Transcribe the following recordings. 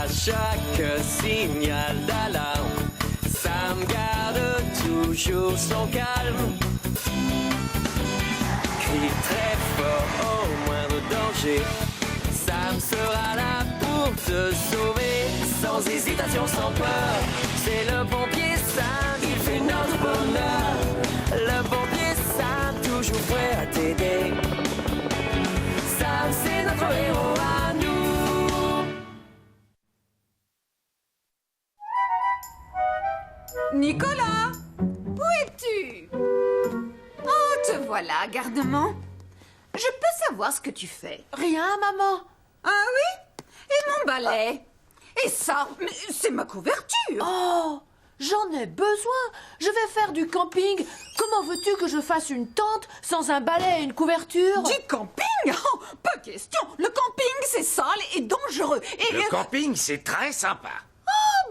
À chaque signal d'alarme, Sam garde toujours son calme. Crie très fort au moindre danger, Sam sera là pour te sauver. Sans hésitation, sans peur, c'est le pompier Sam, il fait notre bonheur. Le pompier Sam, toujours prêt à t'aider. Sam, c'est notre héros à nous. Nicolas, où es-tu? Oh, te voilà, gardement. Je peux savoir ce que tu fais? Rien, maman. Ah oui? Et mon balai? Et ça, mais c'est ma couverture. Oh, j'en ai besoin. Je vais faire du camping. Comment veux-tu que je fasse une tente sans un balai et une couverture? Du camping? Oh, pas question. Le camping, c'est sale et dangereux. Et Le camping, c'est très sympa.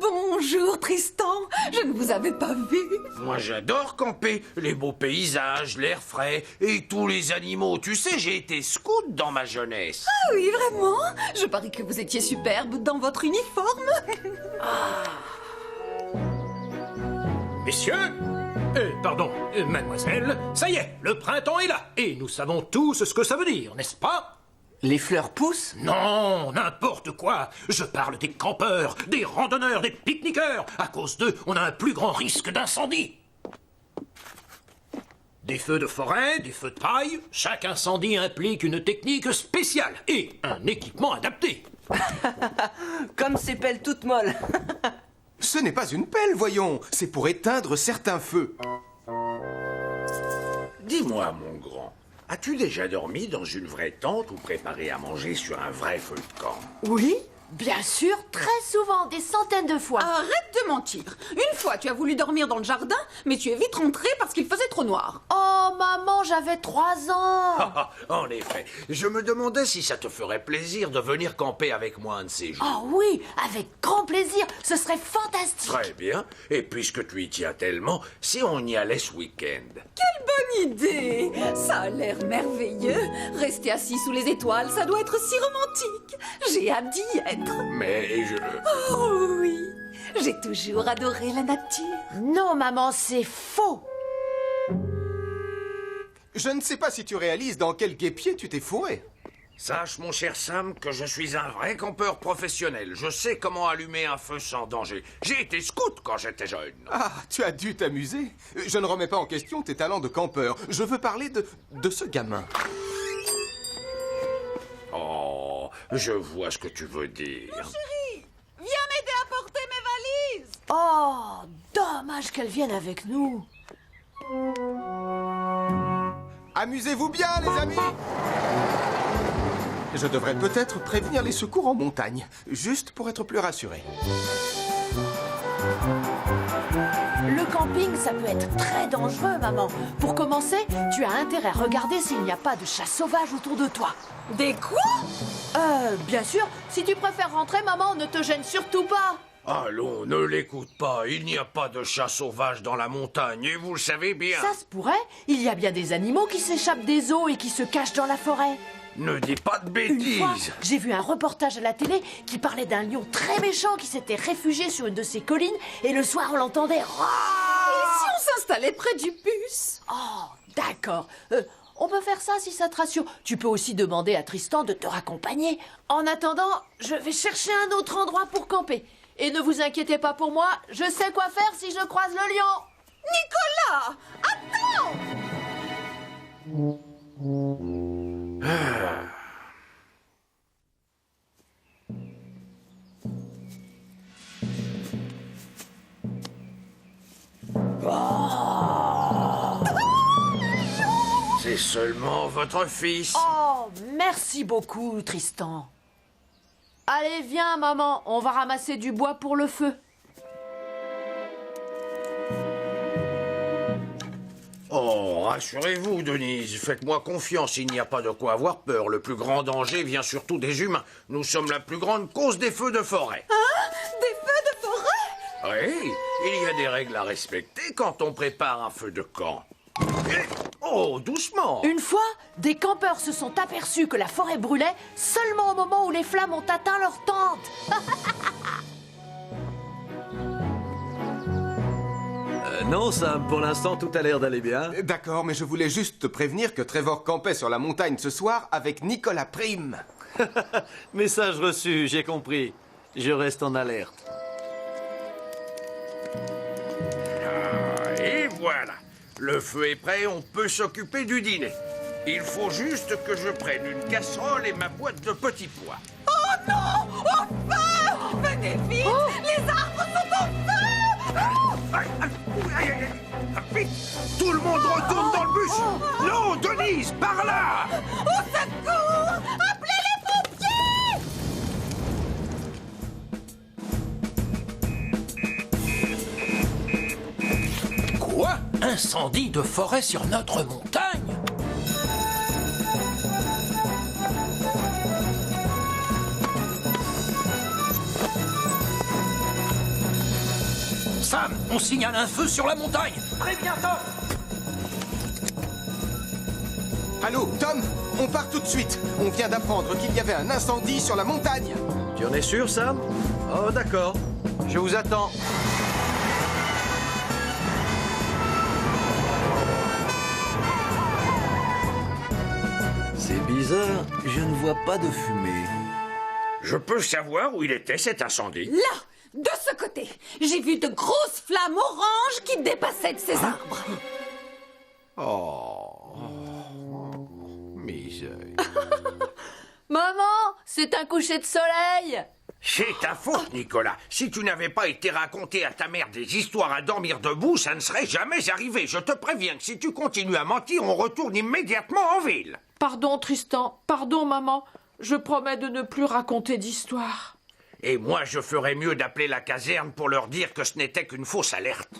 bonjour, Tristan. Je ne vous avais pas vu. Moi, j'adore camper. Les beaux paysages, l'air frais et tous les animaux. Tu sais, j'ai été scout dans ma jeunesse. Ah oui, vraiment? Je parie que vous étiez superbe dans votre uniforme. Messieurs, mademoiselle, ça y est, le printemps est là. Et nous savons tous ce que ça veut dire, n'est-ce pas? Les fleurs poussent? Non, n'importe quoi. Je parle des campeurs, des randonneurs, des pique-niqueurs. À cause d'eux, on a un plus grand risque d'incendie. Des feux de forêt, des feux de paille, chaque incendie implique une technique spéciale et un équipement adapté. Comme ces pelles toutes molles. Ce n'est pas une pelle, voyons. C'est pour éteindre certains feux. Dis-moi, mon grand, as-tu déjà dormi dans une vraie tente ou préparé à manger sur un vrai feu de camp? Oui, bien sûr, très souvent, des centaines de fois. Arrête de mentir. Une fois, tu as voulu dormir dans le jardin, mais tu es vite rentré parce qu'il faisait trop noir. Oh, maman, j'avais 3 ans. En effet, je me demandais si ça te ferait plaisir de venir camper avec moi un de ces jours. Oh oui, avec grand plaisir, ce serait fantastique. Très bien. Et puisque tu y tiens tellement, si on y allait ce week-end? Quelle bonne idée! Ça a l'air merveilleux. Rester assis sous les étoiles, ça doit être si romantique. J'ai hâte d'y être. Mais je... Oh oui, j'ai toujours adoré la nature. Non, maman, c'est faux. Je ne sais pas si tu réalises dans quel guêpier tu t'es fourré. Sache, mon cher Sam, que je suis un vrai campeur professionnel. Je sais comment allumer un feu sans danger. J'ai été scout quand j'étais jeune. Ah, tu as dû t'amuser. Je ne remets pas en question tes talents de campeur. Je veux parler de ce gamin. Oh, je vois ce que tu veux dire. Chérie, viens m'aider à porter mes valises. Oh, dommage qu'elle vienne avec nous. Amusez-vous bien, les amis. Je devrais peut-être prévenir les secours en montagne, juste pour être plus rassuré. Le camping, ça peut être très dangereux, maman. Pour commencer, tu as intérêt à regarder s'il n'y a pas de chat sauvage autour de toi. Des quoi? Bien sûr, si tu préfères rentrer, maman, ne te gêne surtout pas. Allons, ne l'écoute pas. Il n'y a pas de chat sauvage dans la montagne, et vous le savez bien. Ça se pourrait. Il y a bien des animaux qui s'échappent des eaux et qui se cachent dans la forêt. Ne dis pas de Une fois, bêtises. j'ai vu un reportage à la télé qui parlait d'un lion très méchant qui s'était réfugié sur une de ces collines et le soir on l'entendait. Et si on s'installait près du bus? Oh, d'accord. On peut faire ça si ça te rassure. Tu peux aussi demander à Tristan de te raccompagner. En attendant, je vais chercher un autre endroit pour camper. Et ne vous inquiétez pas pour moi, je sais quoi faire si je croise le lion. Nicolas, attends! C'est seulement votre fils. Oh, merci beaucoup, Tristan. Allez, viens, maman, on va ramasser du bois pour le feu. Oh, rassurez-vous, Denise. Faites-moi confiance, il n'y a pas de quoi avoir peur. Le plus grand danger vient surtout des humains. Nous sommes la plus grande cause des feux de forêt. Des feux de forêt? Oui, il y a des règles à respecter quand on prépare un feu de camp. Oh, doucement. Une fois, des campeurs se sont aperçus que la forêt brûlait seulement au moment où les flammes ont atteint leur tente. Non, Sam, pour l'instant, tout a l'air d'aller bien. D'accord, mais je voulais juste te prévenir que Trevor campait sur la montagne ce soir avec Nicolas Prime. Message reçu, j'ai compris. Je reste en alerte. Et voilà. Le feu est prêt, on peut s'occuper du dîner. Il faut juste que je prenne une casserole et ma boîte de petits pois. Oh non! Au feu! Venez vite! Les arbres sont au feu! Aïe, aïe, aïe, aïe, aïe. Vite! Tout le monde retourne dans le bus! Non, Denise, par là! Au secours! Appelez les pompiers! Quoi? Incendie de forêt sur notre montagne? Sam, on signale un feu sur la montagne. Préviens Tom. Allô, Tom? On part tout de suite. On vient d'apprendre qu'il y avait un incendie sur la montagne. Tu en es sûr, Sam? Oh, d'accord. Je vous attends. C'est bizarre, je ne vois pas de fumée. Je peux savoir où il était cet incendie? Là! De ce côté! J'ai vu de grosses flammes oranges qui dépassaient de ces arbres. Oh. Misère. Maman, c'est un coucher de soleil. C'est ta faute, Nicolas. Si tu n'avais pas été raconté à ta mère des histoires à dormir debout, ça ne serait jamais arrivé. Je te préviens que si tu continues à mentir, on retourne immédiatement en ville. Pardon, Tristan. Pardon, maman. Je promets de ne plus raconter d'histoire. Et moi, je ferais mieux d'appeler la caserne pour leur dire que ce n'était qu'une fausse alerte.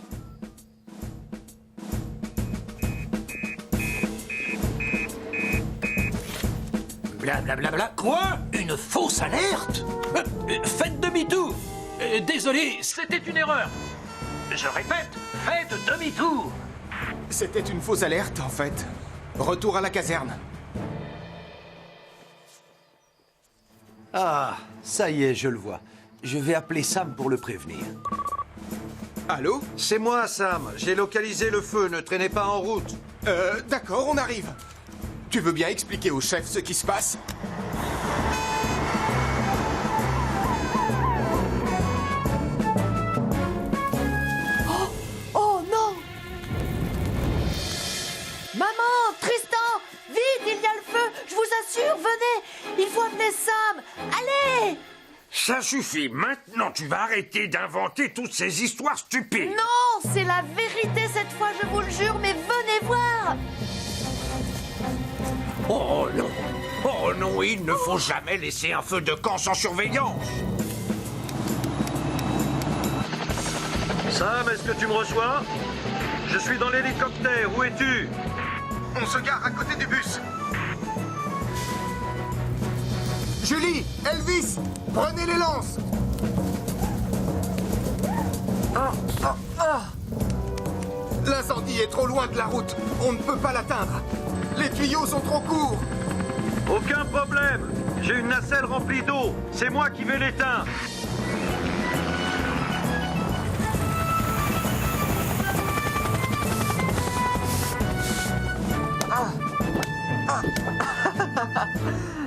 Blablabla. Quoi? Une fausse alerte? Faites demi-tour. Désolé, c'était une erreur. Je répète, faites demi-tour. C'était une fausse alerte, en fait. Retour à la caserne. Ah, ça y est, je le vois. Je vais appeler Sam pour le prévenir. Allô? C'est moi, Sam. J'ai localisé le feu. Ne traînez pas en route. D'accord, on arrive. Tu veux bien expliquer au chef ce qui se passe? Oh non! Maman, Tristan, vite, il y a le feu. Je vous assure, venez. Il faut amener Sam. Allez! Ça suffit. Maintenant, tu vas arrêter d'inventer toutes ces histoires stupides. Non, c'est la vérité cette fois, je vous le jure, mais venez voir. Oh non! Oh non, il ne faut jamais laisser un feu de camp sans surveillance. Sam, est-ce que tu me reçois? Je suis dans l'hélicoptère. Où es-tu? On se gare à côté du bus. Julie, Elvis, prenez les lances. L'incendie est trop loin de la route. On ne peut pas l'atteindre. Les tuyaux sont trop courts. Aucun problème. J'ai une nacelle remplie d'eau. C'est moi qui vais l'éteindre.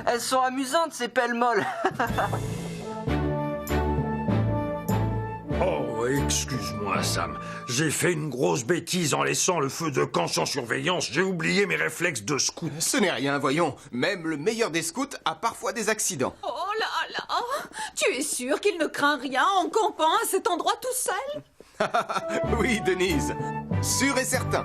Elles sont amusantes, ces pelles-molles. Oh, excuse-moi, Sam. J'ai fait une grosse bêtise en laissant le feu de camp sans surveillance. J'ai oublié mes réflexes de scout. Ce n'est rien, voyons. Même le meilleur des scouts a parfois des accidents. Oh là là! Tu es sûr qu'il ne craint rien en campant à cet endroit tout seul? Oui, Denise. Sûr et certain.